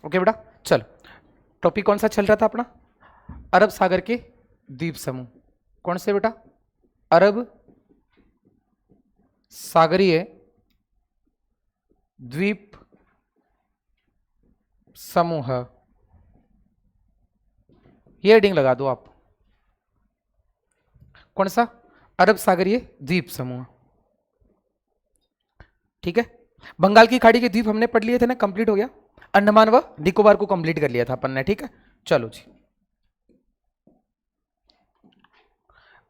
Okay बेटा, चलो topic कौन सा चल रहा था अपना? अरब सागर के द्वीप समूह। कौन से बेटा? अरब सागरीय द्वीप समूह। ये हेडिंग लगा दो आप। कौन सा? अरब सागरीय द्वीप समूह। ठीक है, बंगाल की खाड़ी के द्वीप हमने पढ़ लिए थे ना, कंप्लीट हो गया। अंडमान व निकोबार को कंप्लीट कर लिया था अपन ने। ठीक है, चलो जी।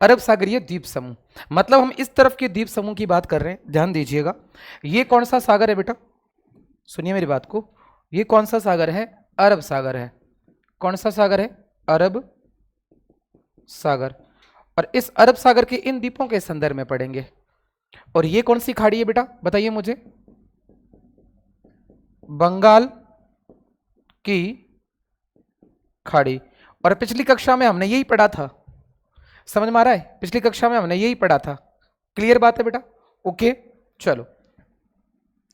अरब सागरीय द्वीप समूह मतलब हम इस तरफ के द्वीप समूह की बात कर रहे हैं, ध्यान दीजिएगा। ये कौन सा सागर है बेटा? सुनिए मेरी बात को, ये कौन सा सागर है? अरब सागर है। कौन सा सागर है? अरब सागर। और इस अरब सागर के इन द्वीपों के संदर्भ में पढ़ेंगे। और ये कौन सी खाड़ी है बेटा, बताइए मुझे? बंगाल की खाड़ी। और पिछली कक्षा में हमने यही पढ़ा था, समझ में आ रहा है? पिछली कक्षा में हमने यही पढ़ा था। क्लियर बात है बेटा? ओके, चलो।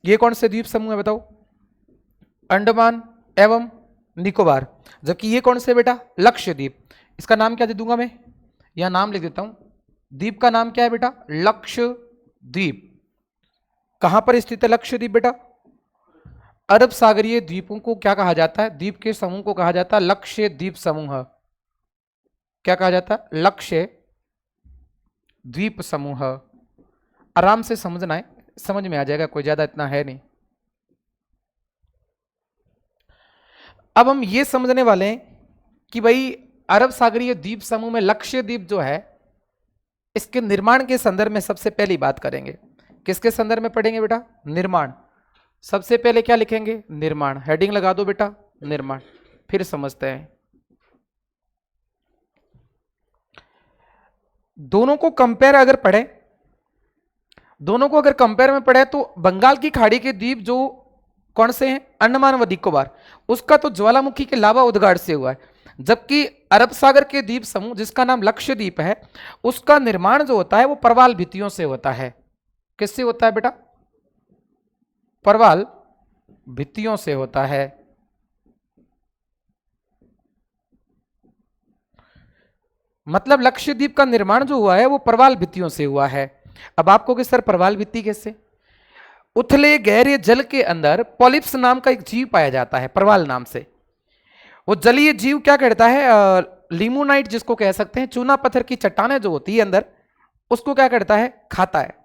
ये कौन से द्वीप समूह है बताओ? अंडमान एवं निकोबार। जबकि ये कौन से बेटा? लक्षद्वीप। इसका नाम क्या दे दूंगा मैं? यहां नाम लिख देता हूं। द्वीप का नाम क्या है बेटा? लक्षद्वीप। कहां पर स्थित है लक्षद्वीप बेटा? अरब सागरीय द्वीपों को क्या कहा जाता है? द्वीप के समूह को कहा जाता है लक्ष्य द्वीप समूह। क्या कहा जाता है? लक्ष्य द्वीप समूह। आराम से समझना है, समझ में आ जाएगा, कोई ज्यादा इतना है नहीं। अब हम ये समझने वाले हैं कि भाई अरब सागरीय द्वीप समूह में लक्षद्वीप जो है, इसके निर्माण के संदर्भ में सबसे पहली बात करेंगे। किसके संदर्भ में पढ़ेंगे बेटा? निर्माण। सबसे पहले क्या लिखेंगे? निर्माण। हेडिंग लगा दो बेटा, निर्माण। फिर समझते हैं। दोनों को कंपेयर अगर पढ़े, दोनों को अगर कंपेयर में पढ़े तो बंगाल की खाड़ी के द्वीप जो कौन से हैं? अंडमान व निकोबार। उसका तो ज्वालामुखी के लावा उद्गार से हुआ है। जबकि अरब सागर के द्वीप समूह जिसका नाम लक्षद्वीप है, उसका निर्माण जो होता है वो प्रवाल भित्तियों से होता है। किससे होता है बेटा? प्रवाल भित्तियों से होता है। मतलब लक्षद्वीप का निर्माण जो हुआ है वो प्रवाल भित्तियों से हुआ है। अब आपको कि सर प्रवाल भित्ति कैसे? उथले गहरे जल के अंदर पॉलिप्स नाम का एक जीव पाया जाता है प्रवाल नाम से। वो जलीय जीव क्या करता है? लिमोनाइट जिसको कह सकते हैं, चूना पत्थर की चट्टानें जो होती है अंदर, उसको क्या करता है? खाता है।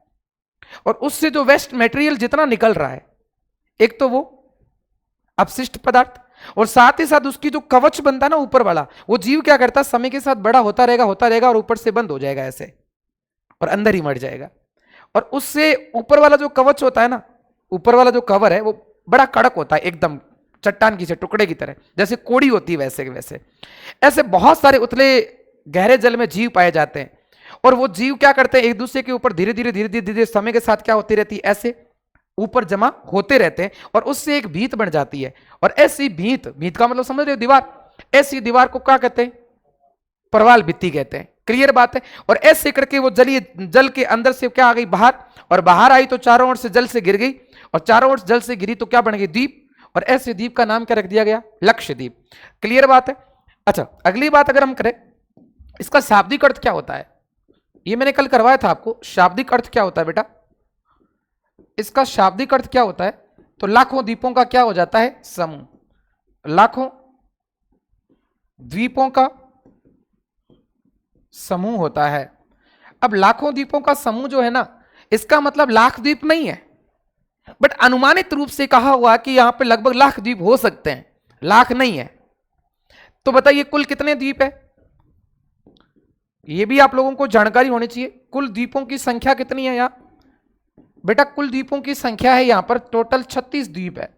और उससे जो वेस्ट मटेरियल जितना निकल रहा है, एक तो वो अपशिष्ट पदार्थ, और साथ ही साथ उसकी जो कवच बनता है ना ऊपर वाला, वो जीव क्या करता है? समय के साथ बड़ा होता रहेगा और ऊपर से बंद हो जाएगा ऐसे, और अंदर ही मर जाएगा। और उससे ऊपर वाला जो कवच होता है ना, ऊपर वाला जो कवर है वो बड़ा कड़क होता है, एकदम चट्टान की से टुकड़े की तरह, जैसे कोड़ी होती है वैसे के वैसे। ऐसे बहुत सारे उतले गहरे जल में जीव पाए जाते हैं। और वो जीव क्या करते हैं? एक दूसरे के ऊपर धीरे धीरे धीरे धीरे धीरे समय के साथ क्या होती रहती है? ऐसे ऊपर जमा होते रहते हैं और उससे एक भीत बन जाती है। और ऐसी भीत, भीत का मतलब समझ रहे हो? दीवार। ऐसी दीवार को क्या कहते हैं? प्रवाल भित्ति कहते हैं। क्लियर बात है? और ऐसे करके वो जलीय जल के अंदर से क्या आ गई? बाहर। और बाहर आई तो चारों ओर से जल से गिर गई, और चारों ओर जल से गिरी तो क्या बन गई? द्वीप। और ऐसे द्वीप का नाम क्या रख दिया गया? लक्षद्वीप। क्लियर बात है? अच्छा, अगली बात अगर हम करें, इसका शाब्दिक अर्थ क्या होता है? ये मैंने कल करवाया था आपको। शाब्दिक अर्थ क्या होता है बेटा? इसका शाब्दिक अर्थ क्या होता है? तो लाखों द्वीपों का क्या हो जाता है? समूह। लाखों द्वीपों का समूह होता है। अब लाखों द्वीपों का समूह जो है ना, इसका मतलब लाख द्वीप नहीं है, बट अनुमानित रूप से कहा हुआ कि यहां पे लगभग लाख द्वीप हो सकते हैं, लाख नहीं है। तो बताइए कुल कितने द्वीप है? यह भी आप लोगों को जानकारी होनी चाहिए। कुल द्वीपों की संख्या कितनी है यहां? बेटा कुल द्वीपों की संख्या है यहां पर टोटल 36 द्वीप है।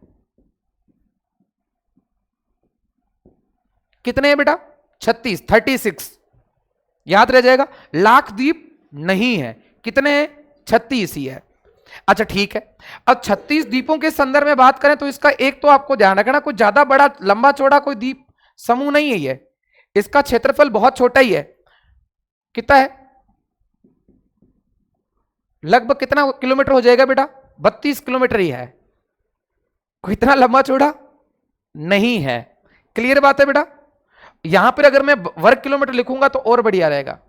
कितने हैं बेटा? 36, 36। याद रह जाएगा, लाख द्वीप नहीं है। कितने हैं? 36 ही है। अच्छा ठीक है, अब 36 द्वीपों के संदर्भ में बात करें तो इसका एक तो आपको ध्यान रखना, कोई ज्यादा बड़ा लंबा चौड़ा कोई द्वीप समूह नहीं है ये। इसका क्षेत्रफल बहुत छोटा ही है। कितना है? लगभग कितना किलोमीटर हो जाएगा बेटा? 32 किलोमीटर ही है। कोई इतना लंबा चौड़ा नहीं है। क्लियर बात है बेटा। यहां पर अगर मैं वर्ग किलोमीटर लिखूंगा तो और बढ़िया रहेगा।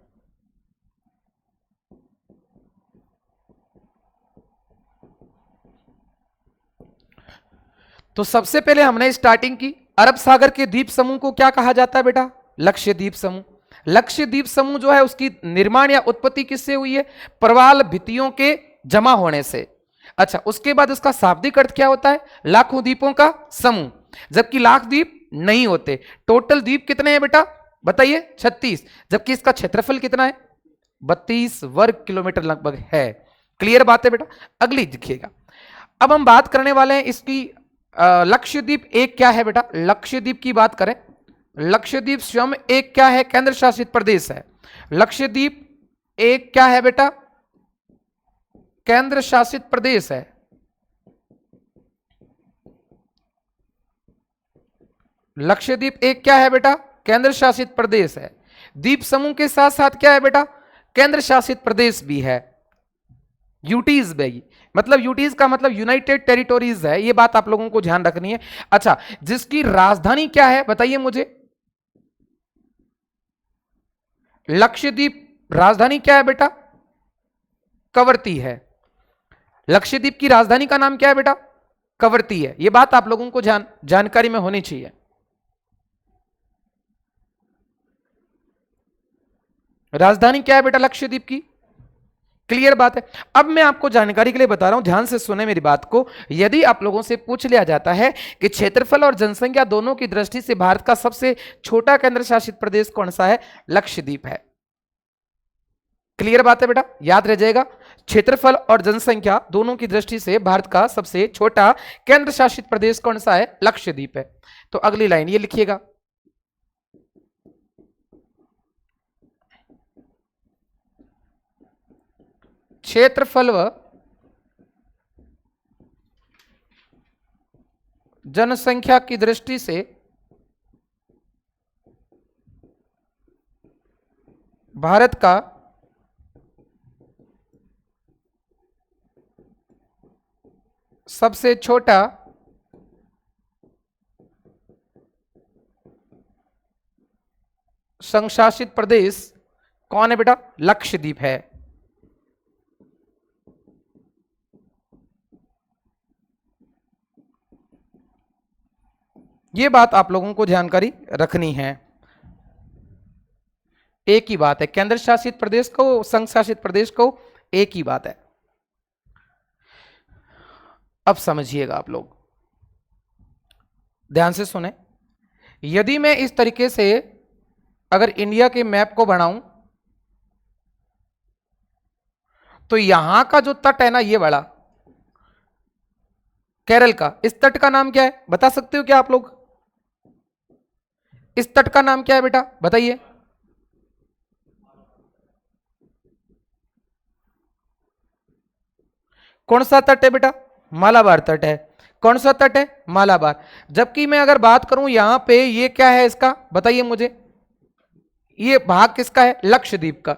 तो सबसे पहले हमने स्टार्टिंग की, अरब सागर के द्वीप समूह को क्या कहा जाता है बेटा? लक्षद्वीप समूह। लक्षद्वीप समूह जो है उसकी निर्माण या उत्पत्ति किससे हुई है? प्रवाल भित्तियों के जमा होने से। अच्छा, उसके बाद उसका शाब्दिक अर्थ क्या होता है? लाखों द्वीपों का समूह। जबकि लाख द्वीप नहीं होते। टोटल द्वीप कितने हैं बेटा? बताइए। 36। जबकि इसका क्षेत्रफल कितना है? 32 वर्ग किलोमीटर लगभग है। क्लियर बात है बेटा। अगली देखिएगा, अब हम बात करने वाले हैं इसकी लक्षद्वीप एक क्या है बेटा? लक्षद्वीप की बात करें, लक्षद्वीप स्वयं एक क्या है? केंद्र शासित प्रदेश है। लक्षद्वीप एक क्या है बेटा? केंद्र शासित प्रदेश है। लक्षद्वीप एक क्या है बेटा? केंद्र शासित प्रदेश है। द्वीप समूह के साथ साथ क्या है बेटा? केंद्र शासित प्रदेश भी है। यूटीज भी, मतलब यूटीज का मतलब यूनाइटेड टेरिटोरीज है। ये बात आप लोगों को ध्यान रखनी है। अच्छा, जिसकी राजधानी क्या है बताइए मुझे? लक्षद्वीप राजधानी क्या है बेटा? कवरत्ती है। लक्षद्वीप की राजधानी का नाम क्या है बेटा? कवरत्ती है। यह बात आप लोगों को जानकारी में होनी चाहिए। राजधानी क्या है बेटा लक्षद्वीप की? क्लियर बात है। अब मैं आपको जानकारी के लिए बता रहा हूं, ध्यान से सुने मेरी बात को। यदि आप लोगों से पूछ लिया जाता है कि क्षेत्रफल और जनसंख्या दोनों की दृष्टि से भारत का सबसे छोटा केंद्र शासित प्रदेश कौन सा है? लक्षद्वीप है। क्लियर बात है बेटा, याद रह जाएगा। क्षेत्रफल और जनसंख्या दोनों की दृष्टि से भारत का सबसे छोटा केंद्र शासित प्रदेश कौन सा है? लक्षद्वीप है। तो अगली लाइन ये लिखिएगा, क्षेत्रफल व जनसंख्या की दृष्टि से भारत का सबसे छोटा संशासित प्रदेश कौन है बेटा? लक्षद्वीप है। यह बात आप लोगों को जानकारी रखनी है। एक ही बात है, केंद्र शासित प्रदेश को संघ शासित प्रदेश को एक ही बात है। अब समझिएगा आप लोग, ध्यान से सुने। यदि मैं इस तरीके से अगर इंडिया के मैप को बनाऊं तो यहां का जो तट है ना, ये वाला केरल का, इस तट का नाम क्या है बता सकते हो क्या आप लोग? इस तट का नाम क्या है बेटा बताइए? कौन सा तट है बेटा? मालाबार तट है। कौन सा तट है? मालाबार। जबकि मैं अगर बात करूं यहां पे, ये क्या है इसका बताइए मुझे? ये भाग किसका है? लक्षद्वीप का।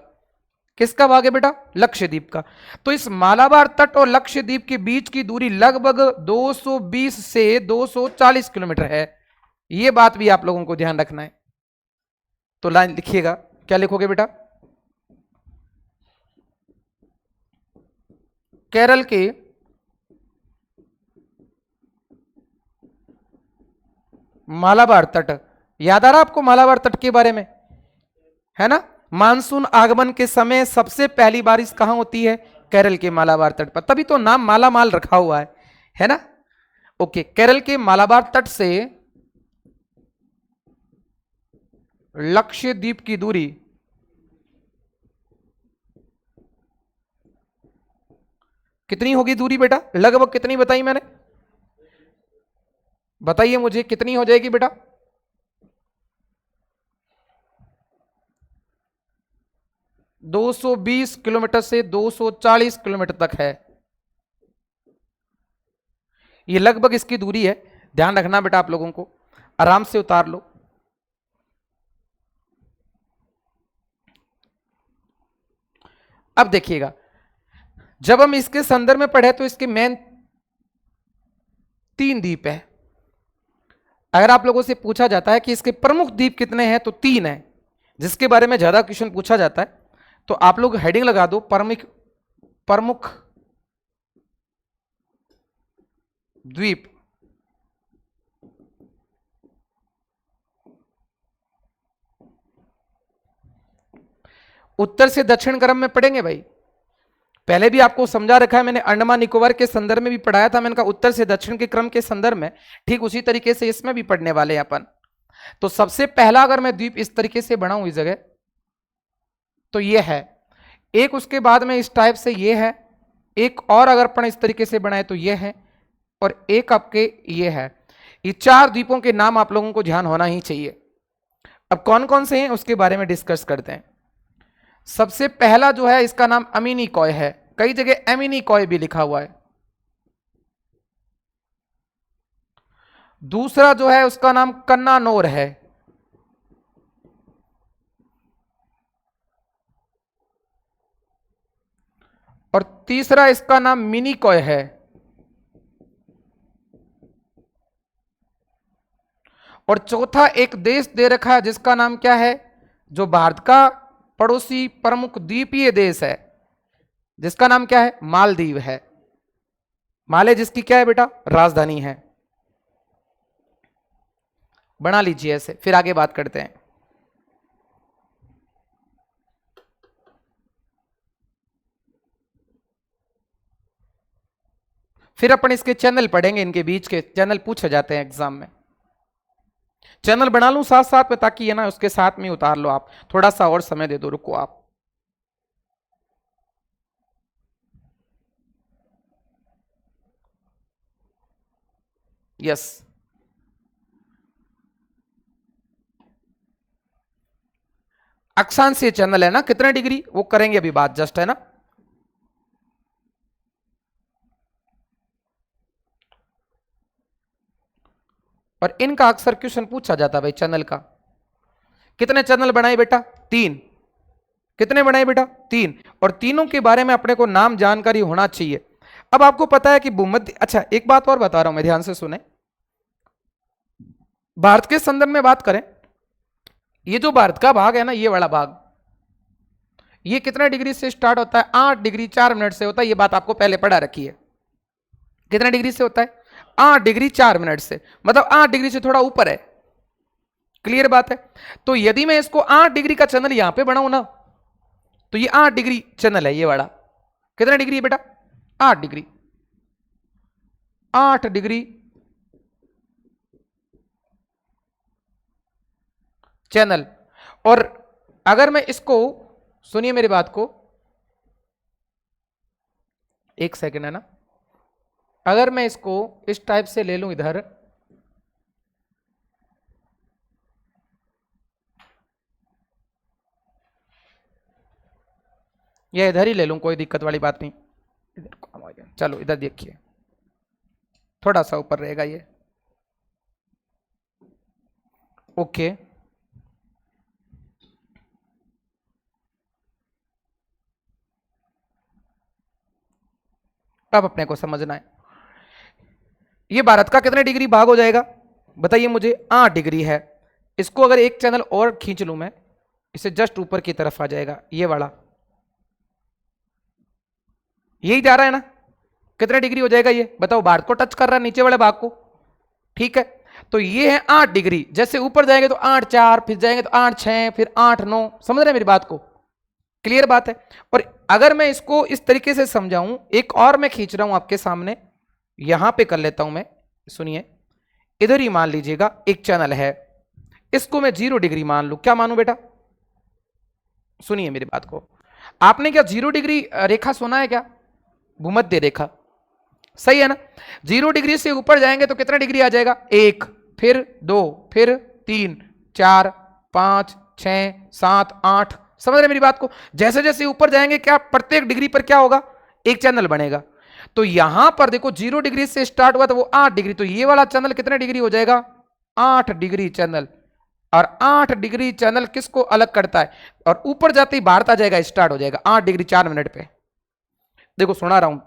किसका भाग है बेटा? लक्षद्वीप का। तो इस मालाबार तट और लक्षद्वीप के बीच की दूरी लगभग 220 से 240 किलोमीटर है। यह बात भी आप लोगों को ध्यान रखना है। तो लाइन लिखिएगा, क्या लिखोगे बेटा? केरल के मालाबार तट, याद आ रहा आपको मालाबार तट के बारे में? है ना? मानसून आगमन के समय सबसे पहली बारिश कहां होती है? केरल के मालाबार तट पर। तभी तो नाम माला माल रखा हुआ है ना? ओके, केरल के मालाबार तट से लक्षद्वीप की दूरी कितनी होगी? दूरी बेटा लगभग कितनी बताई मैंने? बताइए मुझे कितनी हो जाएगी बेटा? 220 किलोमीटर से 240 किलोमीटर तक है। ये लगभग इसकी दूरी है। ध्यान रखना बेटा आप लोगों को, आराम से उतार लो। अब देखिएगा, जब हम इसके संदर्भ में पढ़े तो इसके मेन 3 द्वीप है। अगर आप लोगों से पूछा जाता है कि इसके प्रमुख द्वीप कितने हैं तो 3 है, जिसके बारे में ज्यादा क्वेश्चन पूछा जाता है तो आप लोग हेडिंग लगा दो प्रमुख द्वीप। उत्तर से दक्षिण क्रम में पढ़ेंगे भाई, पहले भी आपको समझा रखा है मैंने, अंडमान निकोबार के संदर्भ में भी पढ़ाया था मैंने कहा उत्तर से दक्षिण के क्रम के संदर्भ में, ठीक उसी तरीके से इसमें भी पढ़ने वाले हैं अपन। तो सबसे पहला अगर मैं द्वीप इस तरीके से बनाऊं इस जगह तो ये है एक, उसके बाद में इस टाइप से ये है एक, और अगर अपन इस तरीके से बनाए तो ये है, और एक आपके ये है। ये 4 द्वीपों के नाम आप लोगों को ध्यान होना ही चाहिए। अब कौन कौन से हैं उसके बारे में डिस्कस करते हैं। सबसे पहला जो है इसका नाम अमीनिकॉय है, कई जगह एमिनिकॉय भी लिखा हुआ है। दूसरा जो है उसका नाम कन्नानोर है, और तीसरा इसका नाम मिनिकॉय है, और चौथा एक देश दे रखा है जिसका नाम क्या है, जो भारत का पड़ोसी प्रमुख द्वीपीय देश है जिसका नाम क्या है, मालदीव है। माले जिसकी क्या है बेटा, राजधानी है। बना लीजिए ऐसे, फिर आगे बात करते हैं। फिर अपन इसके चैनल पढ़ेंगे, इनके बीच के चैनल पूछे जाते हैं एग्जाम में। चैनल बना लूं साथ साथ में ताकि ये ना उसके साथ में उतार लो आप, थोड़ा सा और समय दे दो, रुको आप। यस, अक्षांशीय चैनल है ना, कितने डिग्री वो करेंगे अभी बात जस्ट, है ना। और इनका अक्सर क्वेश्चन पूछा जाता है भाई चैनल का। कितने चैनल बनाए बेटा, 3। कितने बनाए बेटा, 3, और तीनों के बारे में अपने को नाम जानकारी होना चाहिए। अब आपको पता है कि भूमध्य, अच्छा एक बात और बता रहा हूं मैं, ध्यान से सुने। भारत के संदर्भ में बात करें, ये जो भारत का भाग है ना, ये वाला भाग, ये कितना डिग्री से स्टार्ट होता है, 8 डिग्री 4 मिनट से होता है। ये बात आपको पहले पढ़ा रखी है। कितना डिग्री से होता है, 8 डिग्री 4 मिनट से, मतलब 8 डिग्री से थोड़ा ऊपर है। क्लियर बात है। तो यदि मैं इसको 8 डिग्री का चैनल यहां पे बनाऊं ना, तो ये 8 डिग्री चैनल है ये वाला। कितना डिग्री है बेटा, 8 डिग्री, 8 डिग्री चैनल। और अगर मैं इसको, सुनिए मेरी बात को, एक सेकेंड है ना, अगर मैं इसको इस टाइप से ले लूं इधर, या इधर ही ले लूं, कोई दिक्कत वाली बात नहीं। इधर चलो, इधर देखिए, थोड़ा सा ऊपर रहेगा ये, ओके। अब अपने को समझना है, ये भारत का कितने डिग्री भाग हो जाएगा बताइए मुझे, 8 डिग्री है। इसको अगर एक चैनल और खींच लूं मैं, इसे जस्ट ऊपर की तरफ आ जाएगा ये वाला, यही जा रहा है ना। कितने डिग्री हो जाएगा ये बताओ, भारत को टच कर रहा है नीचे वाले भाग को, ठीक है। तो ये है 8 डिग्री, जैसे ऊपर जाएंगे तो 8 4, फिर जाएंगे तो 8 6, फिर 8 9, समझ रहे हैं मेरी बात को, क्लियर बात है। और अगर मैं इसको इस तरीके से समझाऊं, एक और मैं खींच रहा हूं आपके सामने, यहां पे कर लेता हूं मैं, सुनिए। इधर ही मान लीजिएगा एक चैनल है, इसको मैं 0 डिग्री मान लूं, क्या मानूं बेटा, सुनिए मेरी बात को। आपने क्या 0 डिग्री रेखा सुना है क्या, भूमध्य रेखा, सही है ना। 0 डिग्री से ऊपर जाएंगे तो कितना डिग्री आ जाएगा, 1, फिर 2, फिर 3 4 5 6 7 8, समझ रहे मेरी बात को। जैसे जैसे ऊपर जाएंगे क्या, प्रत्येक डिग्री पर क्या होगा, एक चैनल बनेगा। तो यहां पर देखो 0 डिग्री से स्टार्ट हुआ तो वो 8 डिग्री, तो ये वाला चैनल कितने डिग्री हो जाएगा, 8 डिग्री चैनल। और 8 डिग्री चैनल किसको अलग करता है, और ऊपर जाते ही भारत आ जाएगा, स्टार्ट हो जाएगा 8 डिग्री 4 मिनट पे। देखो सुना रहा हूं,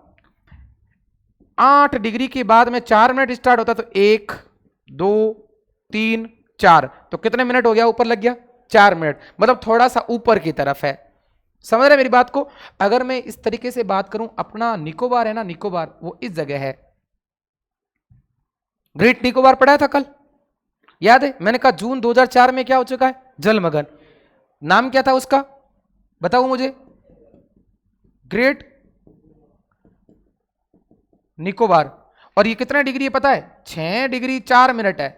8 डिग्री के बाद में 4 मिनट स्टार्ट होता है, तो 1 2 3 4, तो कितने मिनट हो गया, ऊपर लग गया 4 मिनट, मतलब थोड़ा सा ऊपर की तरफ है। समझ रहे मेरी बात को? अगर मैं इस तरीके से बात करूं, अपना निकोबार है ना, निकोबार वो इस जगह है। ग्रेट निकोबार पढ़ा था कल, याद है? मैंने कहा जून 2004 में क्या हो चुका है, जलमग्न। नाम क्या था उसका, बताओ मुझे? ग्रेट निकोबार। और ये कितना डिग्री है पता है? 6 डिग्री 4 मिनट है।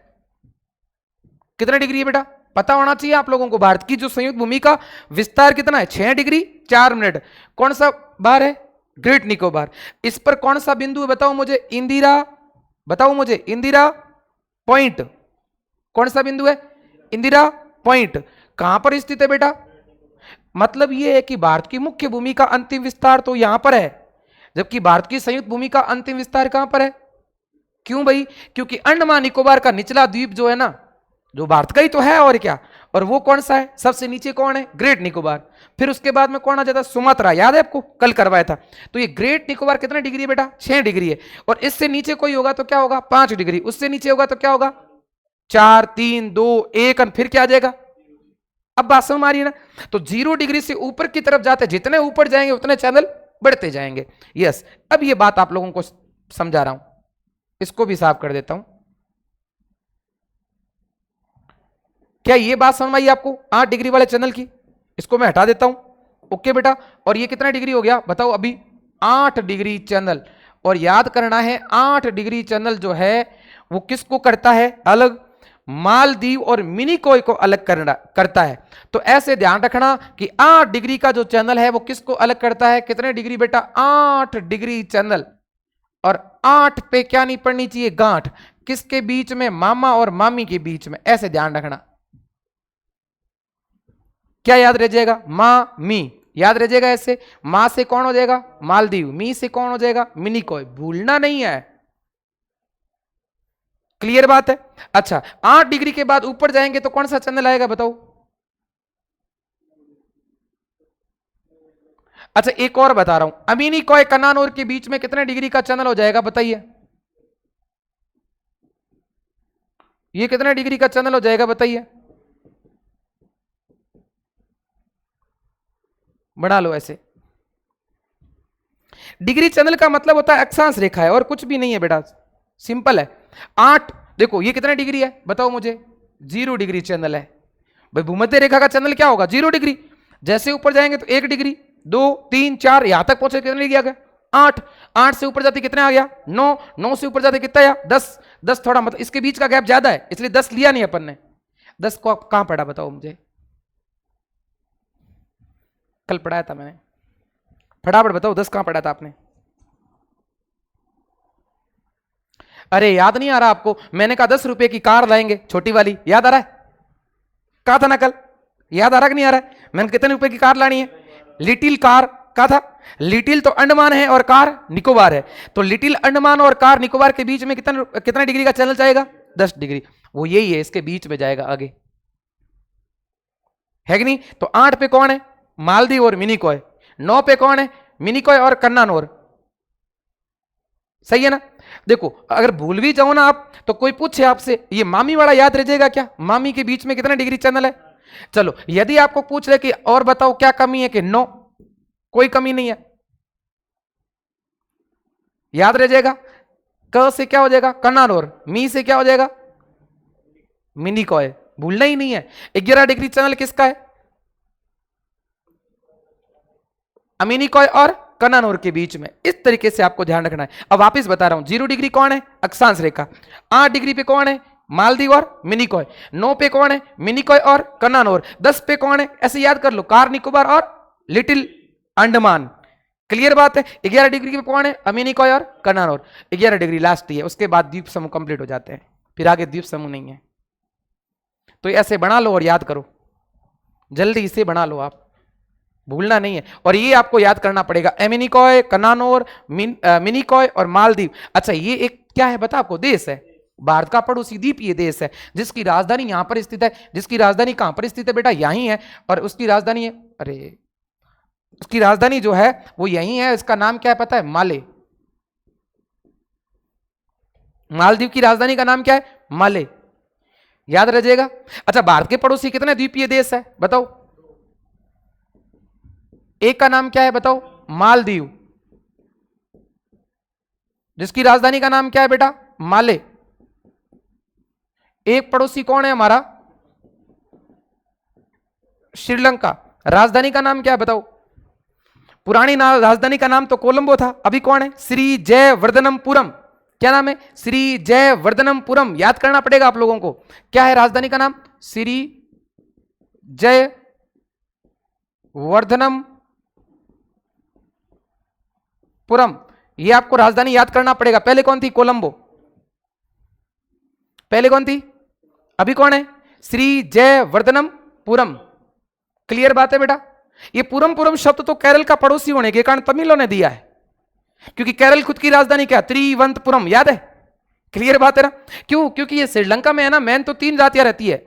कितना डिग्री है बेटा, पता होना चाहिए आप लोगों को। भारत की जो संयुक्त भूमि का विस्तार कितना है, 6 डिग्री 4 मिनट। कौन सा बार है, ग्रेट निकोबार। इस पर कौन सा बिंदु है बताओ मुझे, इंदिरा, बताओ मुझे, इंदिरा पॉइंट। कौन सा बिंदु है, इंदिरा पॉइंट। कहां पर स्थित है बेटा? मतलब यह है कि भारत की मुख्य भूमि का अंतिम विस्तार तो यहां पर है, जबकि भारत की संयुक्त भूमि का अंतिम विस्तार कहां पर है? क्यों भाई? क्योंकि अंडमान निकोबार का निचला द्वीप जो है ना, जो भारत का ही तो है और क्या, और वो कौन सा है, सबसे नीचे कौन है, ग्रेट निकोबार। फिर उसके बाद में कौन आ जाता है, सुमात्रा। याद है आपको, कल करवाया था। तो ये ग्रेट निकोबार कितने डिग्री है बेटा, 6 डिग्री है। और इससे नीचे कोई होगा तो क्या होगा, 5 डिग्री। उससे नीचे होगा तो क्या होगा, 4 3 2 1, फिर क्या आ जाएगा? अब बात समझ आ रही है ना? तो 0 डिग्री से ऊपर की तरफ जाते, जितने ऊपर जाएंगे उतने चैनल बढ़ते जाएंगे। यस, अब ये बात आप लोगों को समझा रहा हूं, इसको भी साफ कर देता हूं। क्या ये बात समझ आई आपको, 8 डिग्री वाले चैनल की? इसको मैं हटा देता हूं। ओके बेटा, और ये कितना डिग्री हो गया बताओ अभी, 8 डिग्री चैनल। और याद करना है 8 डिग्री चैनल जो है वो किसको करता है अलग, मालदीव और मिनिकॉय को अलग करता है। तो ऐसे ध्यान रखना कि 8 डिग्री का जो चैनल है वो किसको अलग करता है, कितने डिग्री बेटा, 8 डिग्री चैनल। और 8 पे क्या नहीं पड़नी चाहिए, गांठ। किसके बीच में, मामा और मामी के बीच में, ऐसे ध्यान रखना। क्या याद रह जाएगा, माँ मी, याद रह जाएगा ऐसे। मां से कौन हो जाएगा, मालदीव। मी से कौन हो जाएगा, मिनिकॉय। भूलना नहीं है, क्लियर बात है? अच्छा, 8 डिग्री के बाद ऊपर जाएंगे तो कौन सा चैनल आएगा बताओ? अच्छा, एक और बता रहा हूं, अमीनिकॉय कन्नानौर के बीच में कितने डिग्री का चैनल हो जाएगा बताइए? ये कितने डिग्री का चैनल हो जाएगा बताइए? बढ़ा लो ऐसे। डिग्री चैनल का मतलब होता है अक्षांश रेखा है, और कुछ भी नहीं है बेटा, सिंपल है। 8 देखो ये कितना डिग्री है बताओ मुझे, 0 डिग्री चैनल है। भाई भूमध्य रेखा का चैनल क्या होगा, 0 डिग्री। जैसे ऊपर जाएंगे तो 1 डिग्री, 2 3 4, यहां तक पहुंचे कितने डिग्री आ गया, 8। 8 से ऊपर जाते कितने आ गया, 9। 9 से ऊपर जाते कितना आया, 10। 10 थोड़ा मतलब इसके बीच का गैप ज्यादा है, इसलिए 10 लिया नहीं अपन ने। 10 को कहां पढ़ा बताओ मुझे, कल पढ़ाया था मैंने, फटाफट बताओ 10 कहां पढ़ा था आपने? अरे याद नहीं आ रहा आपको? मैंने कहा 10 रुपए की कार लाएंगे, छोटी वाली, याद आ रहा है? कहा था ना कल, याद आ रहा कि नहीं आ रहा है? मैंने कितने रुपए की कार लानी है, लिटिल कार कहा था। लिटिल तो अंडमान है और कार निकोबार है, तो लिटिल अंडमान और कार निकोबार के बीच में कितना कितना डिग्री का चैनल जाएगा, 10 डिग्री। वो यही है, इसके बीच में जाएगा आगे, है कि नहीं? तो 8 पे कौन है, मालदीव और मिनिकॉय। 9 पे कौन है, मिनिकॉय और कन्नानौर। सही है ना? देखो अगर भूल भी जाओ ना आप, तो कोई पूछे आपसे ये मामी वाला याद रह जाएगा क्या, मामी के बीच में कितना डिग्री चैनल है? चलो यदि आपको पूछ ले कि और बताओ क्या कमी है, कि नो, कोई कमी नहीं है, याद रह जाएगा। क से क्या हो जाएगा, कन्नानौर। मी से क्या हो जाएगा, मिनिकॉय। भूलना ही नहीं है। 11 डिग्री चैनल किसका है, अमीनिकॉय और कन्नानौर के बीच में। इस तरीके से आपको ध्यान रखना है। अब वापिस बता रहा हूं, 0 डिग्री कौन है, अक्षांश रेखा। 8 डिग्री पे कौन है, मालदीव और मिनिकॉय। 9 पे कौन है, मिनिकॉय और कन्नानौर। 10 पे कौन है, ऐसे याद कर लो, कार निकोबार और लिटिल अंडमान। क्लियर बात है? 11 डिग्री पे कौन है, अमीनिकॉय और कन्नानौर। 11 डिग्री लास्ट ही है, उसके बाद द्वीप समूह कंप्लीट हो जाते हैं, फिर आगे द्वीप समूह नहीं है। तो ऐसे बना लो और याद करो, जल्दी इसे बना लो, आप भूलना नहीं है। और ये आपको याद करना पड़ेगा, एमिनिकॉय, कन्नानौर, मिनिकॉय और मालदीव। अच्छा ये एक क्या है बता आपको, देश है, भारत का पड़ोसी द्वीपीय देश है, जिसकी राजधानी यहां पर स्थित है। जिसकी राजधानी कहां पर स्थित है बेटा, यहीं है। और उसकी राजधानी है, अरे उसकी राजधानी जो है वो यहीं है, इसका नाम क्या है पता है, माले। मालदीव की राजधानी का नाम क्या है, माले। याद रह जाएगा। अच्छा, भारत के पड़ोसी कितने द्वीपीय देश है बताओ? एक का नाम क्या है बताओ? मालदीव। जिसकी राजधानी का नाम क्या है बेटा? माले। एक पड़ोसी कौन है हमारा? श्रीलंका। राजधानी का नाम क्या है बताओ? पुरानी राजधानी का नाम तो कोलंबो था, अभी कौन है? श्री जयवर्धनपुरम। क्या नाम है? श्री जयवर्धनपुरम। याद करना पड़ेगा आप लोगों को। क्या है राजधानी का नाम? श्री जयवर्धनपुरम। ये आपको राजधानी याद करना पड़ेगा। पहले कौन थी? कोलंबो। पहले कौन थी? अभी कौन है? श्री जयवर्धनपुरम। क्लियर बात है बेटा? ये पुरम पुरम शब्द तो केरल का पड़ोसी होने के कारण तमिलों ने दिया है, क्योंकि केरल खुद की राजधानी क्या? त्रिवंतपुरम। याद है? क्लियर बात है ना? क्यों? क्योंकि ये श्रीलंका में है ना, मेन तो 3 जातियां रहती है,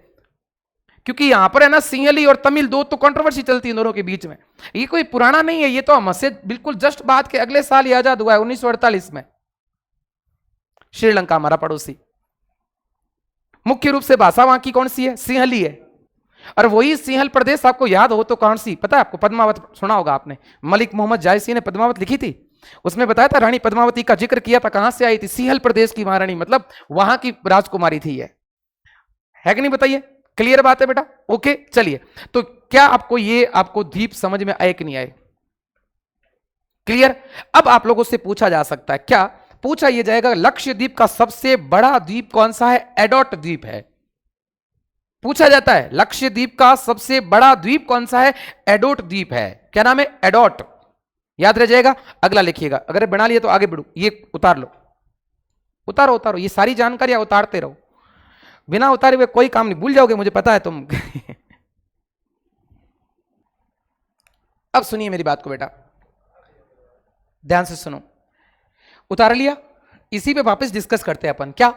क्योंकि यहां पर है ना सिंहली और तमिल दो तो कंट्रोवर्सी चलती है दोनों के बीच में। ये कोई पुराना नहीं है, ये तो हमसे बिल्कुल जस्ट बात के अगले साल ही आजाद हुआ है 1948 में। श्रीलंका हमारा पड़ोसी। मुख्य रूप से भाषा वहां की कौन सी है? सिंहली है। और वही सिंहल प्रदेश आपको याद हो तो कौन सी पता है आपको? पद्मावत सुना होगा आपने। मलिक मोहम्मद जायसी ने पद्मावत लिखी थी, उसमें बताया था रानी पद्मावती का जिक्र किया था। कहां से आई थी? सिंहल प्रदेश की महारानी, मतलब वहां की राजकुमारी थी ये। है कि नहीं बताइए? क्लियर बात है बेटा? ओके चलिए, तो क्या आपको ये आपको द्वीप समझ में आए कि नहीं आए? क्लियर। अब आप लोगों से पूछा जा सकता है, क्या पूछा यह जाएगा लक्षद्वीप का सबसे बड़ा द्वीप कौन सा है? एडोट द्वीप है। पूछा जाता है लक्षद्वीप का सबसे बड़ा द्वीप कौन सा है? एडोट द्वीप है। क्या नाम है? एडोट। याद रह जाएगा। अगला लिखिएगा, अगर बना लिया तो आगे बढ़ो। ये उतार लो, उतारो उतारो, ये सारी जानकारी उतारते रहो, बिना उतारे हुए कोई काम नहीं, भूल जाओगे मुझे पता है तुम। अब सुनिए मेरी बात को बेटा, ध्यान से सुनो। उतार लिया? इसी पे वापस डिस्कस करते हैं अपन। क्या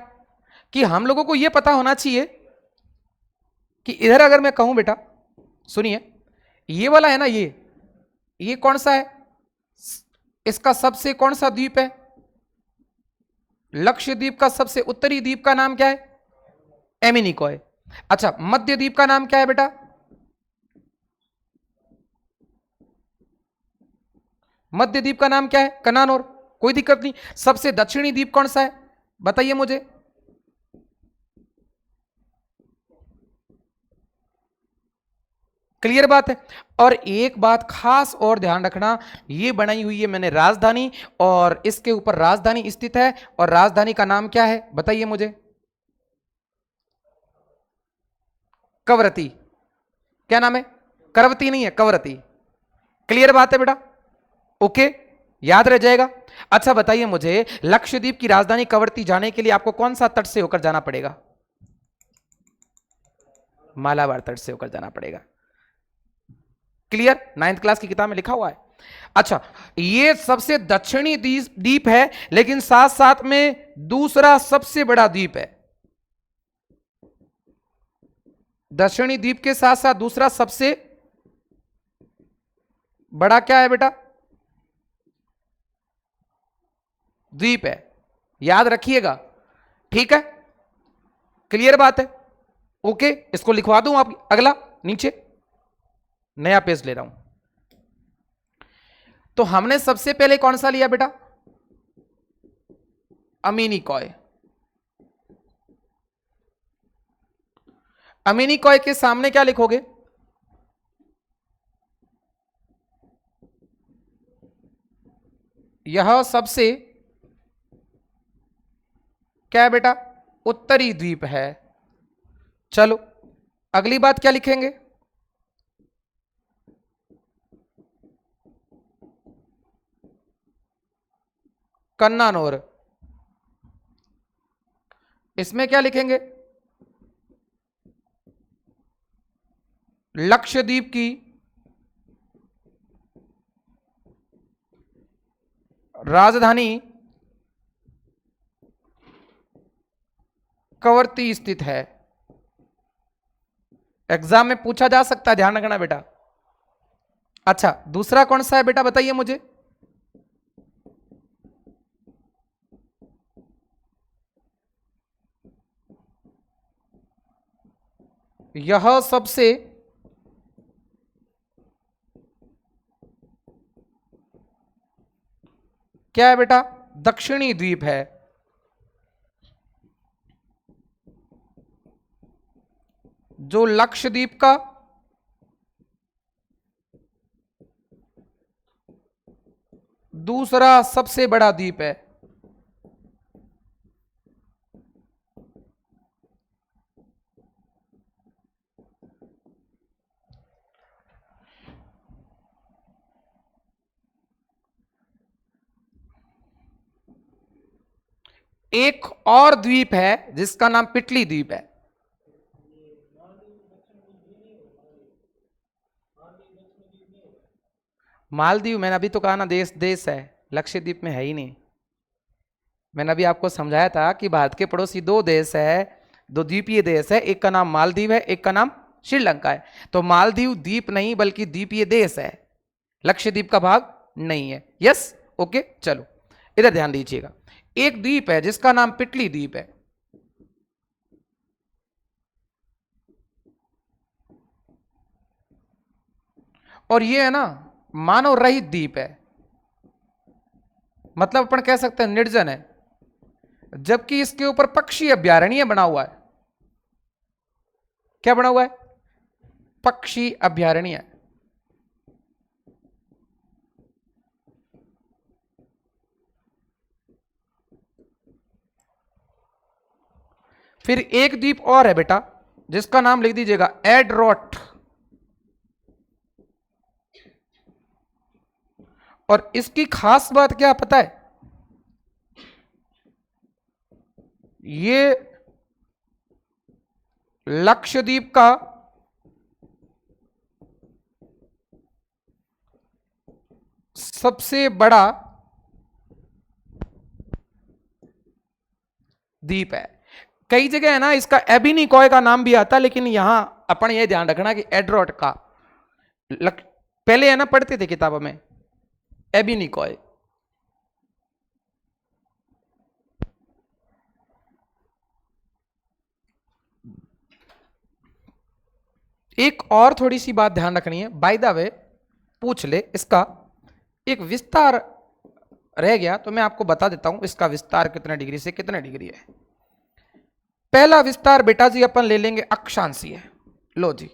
कि हम लोगों को यह पता होना चाहिए कि इधर अगर मैं कहूं बेटा, सुनिए, ये वाला है ना, ये कौन सा है? इसका सबसे कौन सा द्वीप है? लक्षद्वीप का सबसे उत्तरी द्वीप का नाम क्या है? एमिनिकॉय। अच्छा, मध्य द्वीप का नाम क्या है बेटा? मध्य द्वीप का नाम क्या है? कनानौर। कोई दिक्कत नहीं। सबसे दक्षिणी द्वीप कौन सा है बताइए मुझे? क्लियर बात है। और एक बात खास और ध्यान रखना, ये बनाई हुई है मैंने राजधानी, और इसके ऊपर राजधानी स्थित है, और राजधानी का नाम क्या है बताइए मुझे? कवरती। क्या नाम है? करवती नहीं है, कवरती। क्लियर बात है बेटा? ओके, याद रह जाएगा। अच्छा बताइए मुझे, लक्षद्वीप की राजधानी कवरती जाने के लिए आपको कौन सा तट से होकर जाना पड़ेगा? मालाबार तट से होकर जाना पड़ेगा। क्लियर? 9th क्लास की किताब में लिखा हुआ है। अच्छा, ये सबसे दक्षिणी द्वीप है, लेकिन साथ साथ में दूसरा सबसे बड़ा द्वीप है। दक्षिणी द्वीप के साथ साथ दूसरा सबसे बड़ा क्या है बेटा? द्वीप है। याद रखिएगा, ठीक है? क्लियर बात है? ओके, इसको लिखवा दूं आप अगला नीचे, नया पेज ले रहा हूं। तो हमने सबसे पहले कौन सा लिया बेटा? अमीनिकॉय। अमीनिकॉय के सामने क्या लिखोगे? यह सबसे क्या है बेटा? उत्तरी द्वीप है। चलो अगली बात क्या लिखेंगे? कन्नानौर। इसमें क्या लिखेंगे? लक्षद्वीप की राजधानी कवरती स्थित है। एग्जाम में पूछा जा सकता है, ध्यान रखना बेटा। अच्छा, दूसरा कौन सा है बेटा बताइए मुझे? यह सबसे क्या है बेटा? दक्षिणी द्वीप है। जो लक्षद्वीप का दूसरा सबसे बड़ा द्वीप है। एक और द्वीप है जिसका नाम पिटली द्वीप है। मालदीव मैंने अभी तो कहा ना, देश देश है, लक्षद्वीप में है ही नहीं। मैंने अभी आपको समझाया था कि भारत के पड़ोसी दो देश है, दो द्वीपीय देश है, एक का नाम मालदीव है, एक का नाम श्रीलंका है। तो मालदीव द्वीप नहीं बल्कि द्वीपीय देश है, लक्षद्वीप का भाग नहीं है। यस, ओके, चलो इधर ध्यान दीजिएगा। एक द्वीप है जिसका नाम पिटली द्वीप है। और ये है ना मानव रहित द्वीप है, मतलब अपन कह सकते हैं निर्जन है, जबकि इसके ऊपर पक्षी अभयारण्य बना हुआ है। क्या बना हुआ है? पक्षी अभयारण्य। फिर एक द्वीप और है बेटा जिसका नाम लिख दीजिएगा एडरोट। और इसकी खास बात क्या पता है? ये लक्षद्वीप का सबसे बड़ा द्वीप है। कई जगह है ना इसका एबिनिकॉय का नाम भी आता है, लेकिन यहां अपन ये ध्यान रखना कि एड्रोट का पहले है ना पढ़ते थे किताबों में एबिनिकॉय। एक और थोड़ी सी बात ध्यान रखनी है, बाय द वे पूछ ले, इसका एक विस्तार रह गया तो मैं आपको बता देता हूं इसका विस्तार कितने डिग्री से कितने डिग्री है। पहला विस्तार बेटा जी अपन ले लेंगे अक्षांशीय। लो जी,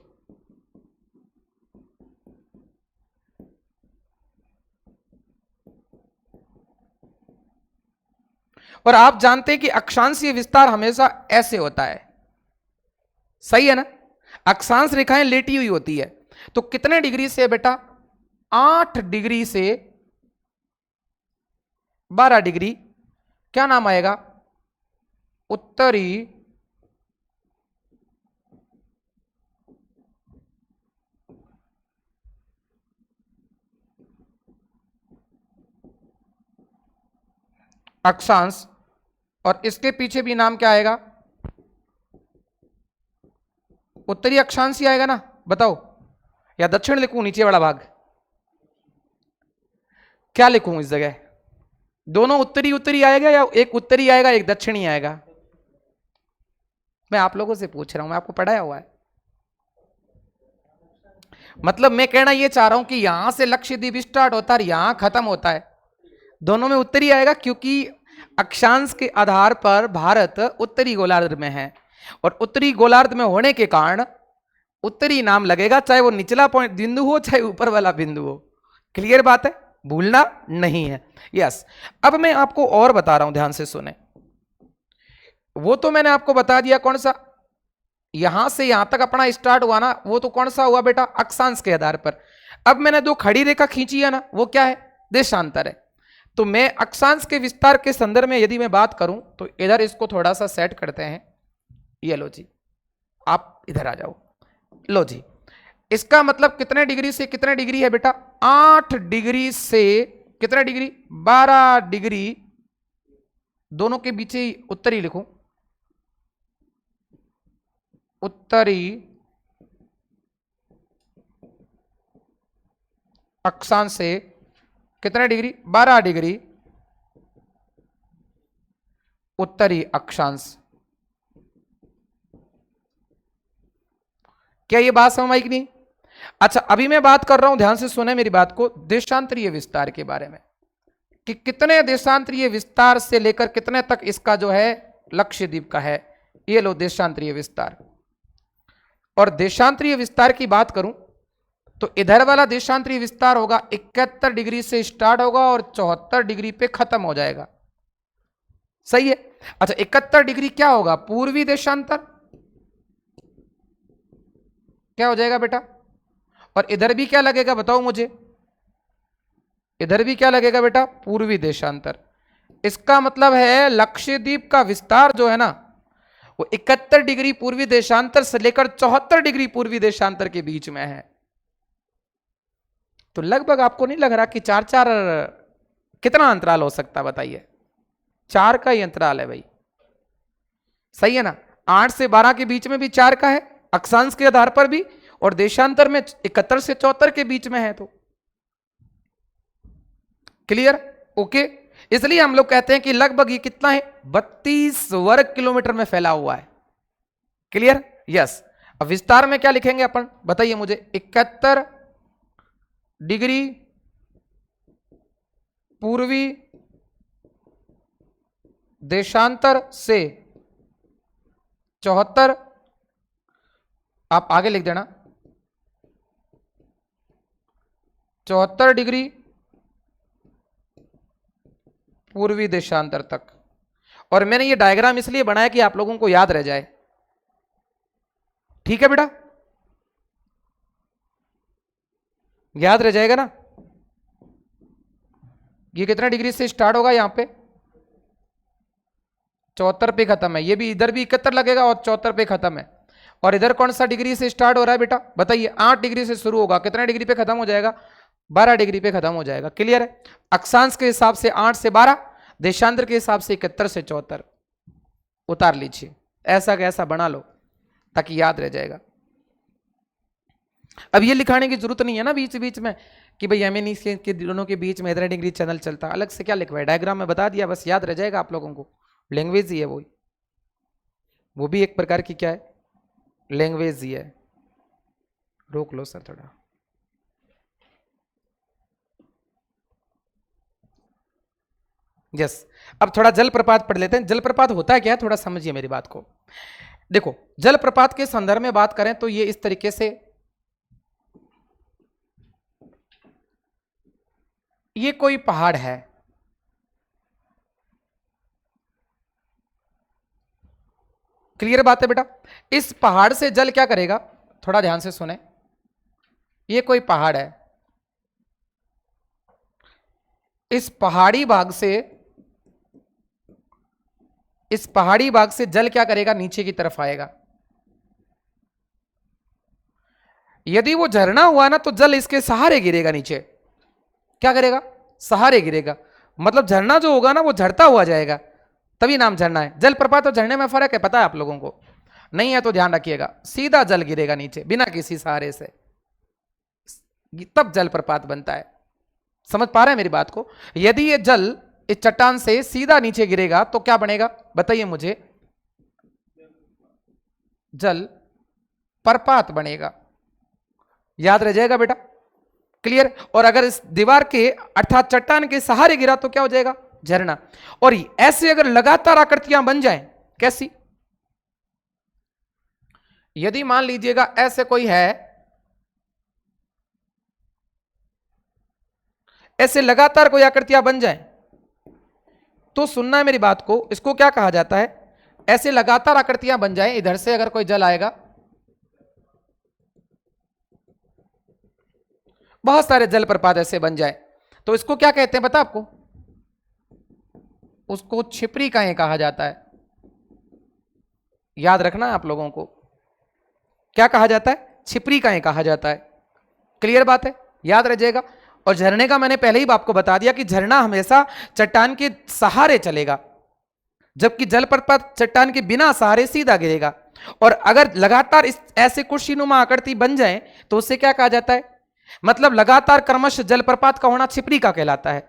और आप जानते हैं कि अक्षांशीय विस्तार हमेशा ऐसे होता है, सही है ना? अक्षांश रेखाएं लेटी हुई होती है। तो कितने डिग्री से बेटा? 8 डिग्री से 12 डिग्री। क्या नाम आएगा? उत्तरी अक्षांश। और इसके पीछे भी नाम क्या आएगा? उत्तरी अक्षांश ही आएगा ना? बताओ, या दक्षिण लिखूं नीचे वाला भाग? क्या लिखूं इस जगह? दोनों उत्तरी उत्तरी आएगा या एक उत्तरी आएगा एक दक्षिणी आएगा? मैं आप लोगों से पूछ रहा हूं, मैं आपको पढ़ाया हुआ है। मतलब मैं कहना यह चाह रहा हूं कि यहां से लक्षद्वीप स्टार्ट होता है, यहां खत्म होता है, दोनों में उत्तरी आएगा, क्योंकि अक्षांश के आधार पर भारत उत्तरी गोलार्ध में है, और उत्तरी गोलार्ध में होने के कारण उत्तरी नाम लगेगा, चाहे वो निचला पॉइंट बिंदु हो चाहे ऊपर वाला बिंदु हो। क्लियर बात है, भूलना नहीं है। यस, अब मैं आपको और बता रहा हूं, ध्यान से सुने। वो तो मैंने आपको बता दिया कौन सा, यहां से यहां तक अपना स्टार्ट हुआ ना, वो तो कौन सा हुआ बेटा? अक्षांश के आधार पर। अब मैंने दो खड़ी रेखा खींची है ना, वो क्या है? देशांतर है। तो मैं अक्षांश के विस्तार के संदर्भ में यदि मैं बात करूं तो इधर इसको थोड़ा सा सेट करते हैं। ये लो जी, आप इधर आ जाओ। लो जी, इसका मतलब कितने डिग्री से कितने डिग्री है बेटा? 8 डिग्री से कितने डिग्री? 12 डिग्री। दोनों के बीच ही उत्तरी लिखूं, उत्तरी अक्षांश से कितने डिग्री? 12 डिग्री उत्तरी अक्षांश। क्या ये बात समझ आई कि नहीं? अच्छा, अभी मैं बात कर रहा हूं, ध्यान से सुने मेरी बात को, देशांतरीय विस्तार के बारे में, कि कितने देशांतरीय विस्तार से लेकर कितने तक इसका जो है लक्षद्वीप का है। ये लो देशांतरीय विस्तार। और देशांतरीय विस्तार की बात करूं तो इधर वाला देशांतरीय विस्तार होगा 71 डिग्री से स्टार्ट होगा और 74 डिग्री पे खत्म हो जाएगा। सही है। अच्छा, 71 डिग्री क्या होगा? पूर्वी देशांतर। क्या हो जाएगा बेटा? और इधर भी क्या लगेगा बताओ मुझे? इधर भी क्या लगेगा बेटा? पूर्वी देशांतर। इसका मतलब है लक्षद्वीप का विस्तार जो है ना, वो 71 डिग्री पूर्वी देशांतर से लेकर 74 डिग्री पूर्वी देशांतर के बीच में है। तो लगभग आपको नहीं लग रहा कि चार चार, कितना अंतराल हो सकता है बताइए? 4 का ही अंतराल है भाई। सही है ना? 8 से 12 के बीच में भी 4 का है अक्षांश के आधार पर भी, और देशांतर में 71 से 74 के बीच में है। तो क्लियर? ओके। इसलिए हम लोग कहते हैं कि लगभग ये कितना है? 32 वर्ग किलोमीटर में फैला हुआ है। क्लियर? यस। अब विस्तार में क्या लिखेंगे अपन बताइए मुझे? 71 डिग्री पूर्वी देशांतर से 74, आप आगे लिख देना 74 डिग्री पूर्वी देशांतर तक। और मैंने ये डायग्राम इसलिए बनाया कि आप लोगों को याद रह जाए। ठीक है बेटा? याद रह जाएगा ना? ये कितना डिग्री से स्टार्ट होगा? यहां पे 74 पे खत्म है। ये भी इधर भी 71 लगेगा और 74 पे खत्म है। और इधर कौन सा डिग्री से स्टार्ट हो रहा है बेटा बताइए? 8 डिग्री से शुरू होगा, कितने डिग्री पे खत्म हो जाएगा? 12 डिग्री पे खत्म हो जाएगा। क्लियर है? अक्षांश के हिसाब से 8 से 12, देशांतर के हिसाब से 71 से 74 उतार लीजिए। ऐसा कैसा बना लो ताकि याद रह जाएगा। अब ये लिखाने की जरूरत नहीं है ना बीच बीच में कि भाई एम के दोनों के बीच में इतना डिग्री चैनल चलता है। अलग से क्या लिखवाए? डायग्राम में बता दिया, बस याद रह जाएगा आप लोगों को। लैंग्वेज ही है वो भी एक प्रकार की क्या है? लैंग्वेज ही है। रोक लो सर थोड़ा। यस। अब थोड़ा जलप्रपात पढ़ लेते हैं। जलप्रपात होता है क्या है थोड़ा समझिए मेरी बात को। देखो, जलप्रपात के संदर्भ में बात करें तो ये इस तरीके से, ये कोई पहाड़ है, क्लियर बात है बेटा? इस पहाड़ से जल क्या करेगा? थोड़ा ध्यान से सुने। ये कोई पहाड़ है, इस पहाड़ी भाग से जल क्या करेगा? नीचे की तरफ आएगा। यदि वो झरना हुआ ना तो जल इसके सहारे गिरेगा नीचे। क्या करेगा? सहारे गिरेगा। मतलब झरना जो होगा ना वो झड़ता हुआ जाएगा, तभी नाम झरना है। जलप्रपात और झरने में फर्क है, पता है आप लोगों को? नहीं है तो ध्यान रखिएगा। सीधा जल गिरेगा नीचे बिना किसी सहारे से, तब जलप्रपात बनता है। समझ पा रहे हैं मेरी बात को? यदि ये जल इस चट्टान से सीधा नीचे गिरेगा तो क्या बनेगा बताइए मुझे? जल प्रपात बनेगा। याद रह जाएगा बेटा? क्लियर? और अगर इस दीवार के अर्थात चट्टान के सहारे गिरा तो क्या हो जाएगा? झरना। और ऐसे अगर लगातार आकृतियां बन जाएं, कैसी? यदि मान लीजिएगा ऐसे कोई है, ऐसे लगातार कोई आकृतियां बन जाएं तो सुनना है मेरी बात को, इसको क्या कहा जाता है? ऐसे लगातार आकृतियां बन जाएं, इधर से अगर कोई जल आएगा, बहुत सारे जलप्रपात ऐसे बन जाए तो इसको क्या कहते हैं पता आपको? उसको छिपरी काएं कहा जाता है। याद रखना आप लोगों को, क्या कहा जाता है? छिपरी काएं कहा जाता है। क्लियर बात है? याद रह जाएगा। और झरने का मैंने पहले ही आपको बता दिया कि झरना हमेशा चट्टान के सहारे चलेगा, जबकि जलप्रपात चट्टान के बिना सहारे सीधा गिरेगा। और अगर लगातार इस ऐसे कुर्सीनुमा आकृति बन जाए तो उससे क्या कहा जाता है? मतलब लगातार क्रमश जलप्रपात का होना छिपरी का कहलाता है।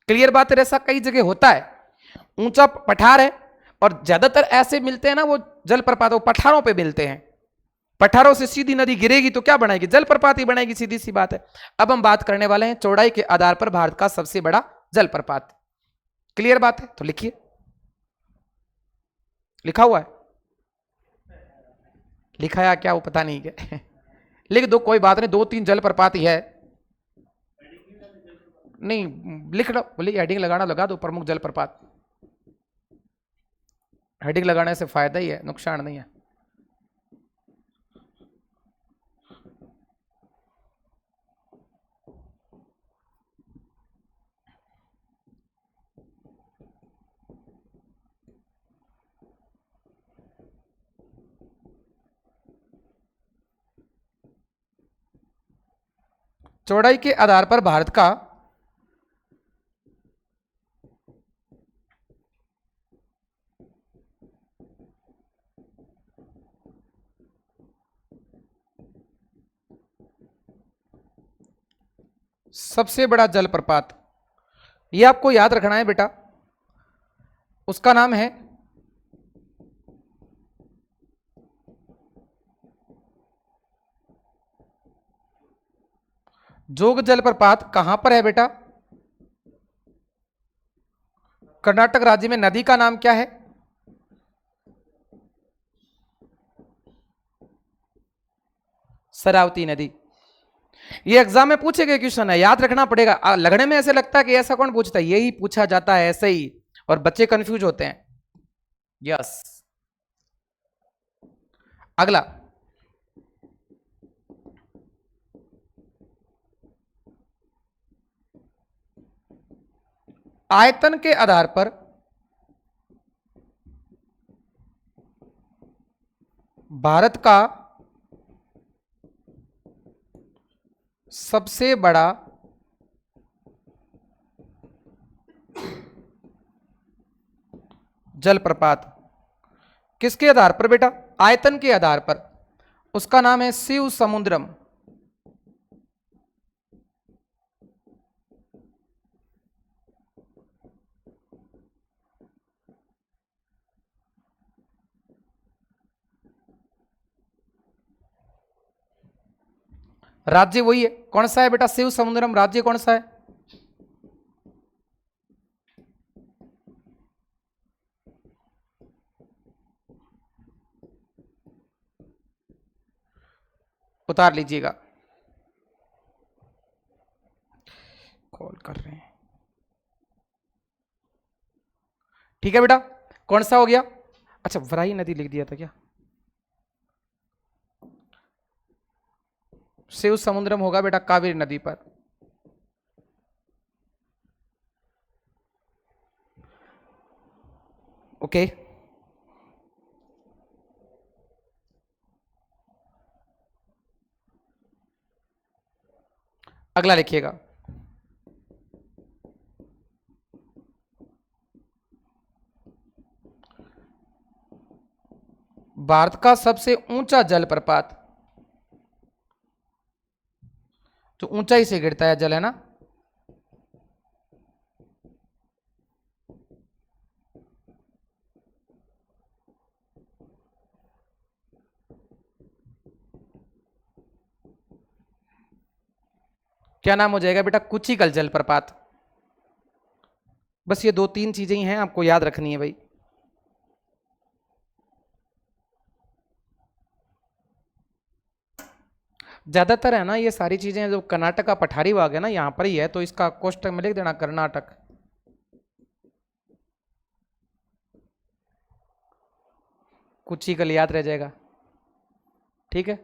क्लियर बात है? ऐसा कई जगह होता है। ऊंचा पठार है और ज्यादातर ऐसे मिलते हैं ना वो जलप्रपात, वो पठारों पे मिलते हैं। पठारों से सीधी नदी गिरेगी तो क्या बनाएगी? जलप्रपात ही बनाएगी, सीधी सी बात है। अब हम बात करने वाले हैं चौड़ाई के आधार पर भारत का सबसे बड़ा जलप्रपात। क्लियर बात है? तो लिखिए, लिखा हुआ है, लिखाया क्या वो पता नहीं क्या लिख दो, कोई बात नहीं, 2-3 जलप्रपात ही है। नहीं लिख लो, बोले हेडिंग लगाना लगा दो, प्रमुख जलप्रपात। हेडिंग लगाने से फायदा ही है, नुकसान नहीं है। चौड़ाई के आधार पर भारत का सबसे बड़ा जलप्रपात, यह आपको याद रखना है बेटा, उसका नाम है जोग जलप्रपात। कहां पर है बेटा? कर्नाटक राज्य में। नदी का नाम क्या है? शरावती नदी। ये एग्जाम में पूछे गए क्वेश्चन है, याद रखना पड़ेगा। लगने में ऐसे लगता है कि ऐसा कौन पूछता है, यही पूछा जाता है ऐसे ही, और बच्चे कंफ्यूज होते हैं। यस। अगला, आयतन के आधार पर भारत का सबसे बड़ा जलप्रपात किसके आधार पर बेटा? आयतन के आधार पर। उसका नाम है शिव समुद्रम। राज्य वही है, कौन सा है बेटा? शिव समुद्रम। राज्य कौन सा है? उतार लीजिएगा, कॉल कर रहे हैं। ठीक है बेटा, कौन सा हो गया? अच्छा, वराही नदी लिख दिया था क्या? शिव समुद्रम होगा बेटा कावेरी नदी पर। ओके, अगला लिखिएगा। भारत का सबसे ऊंचा जलप्रपात, जो ऊंचाई से गिरता है जल, है ना? क्या नाम हो जाएगा बेटा? कुचिकल जलप्रपात। बस ये 2-3 चीजें ही हैं, आपको याद रखनी है भाई। ज्यादातर है ना ये सारी चीजें, जो कर्नाटक का पठारी भाग है ना, यहां पर ही है, तो इसका कोष्टक में लिख देना कर्नाटक। कुचिकल याद रह जाएगा, ठीक है।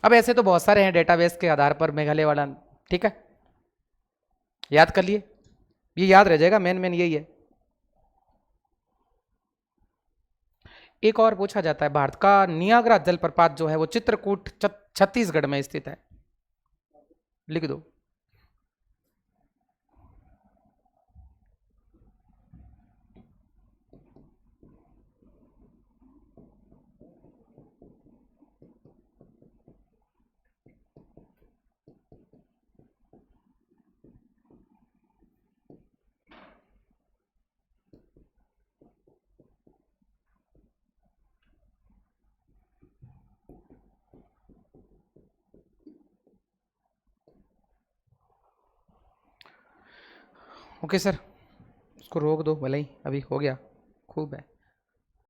अब ऐसे तो बहुत सारे हैं डेटाबेस के आधार पर, मेघालय वाला, ठीक है, याद कर लिए, ये याद रह जाएगा, मेन मेन यही है। एक और पूछा जाता है, भारत का नियाग्रा जलप्रपात जो है वो चित्रकूट छत्तीसगढ़ में स्थित है। लिख दो। ओके सर, उसको रोक दो भले ही, अभी हो गया, खूब है।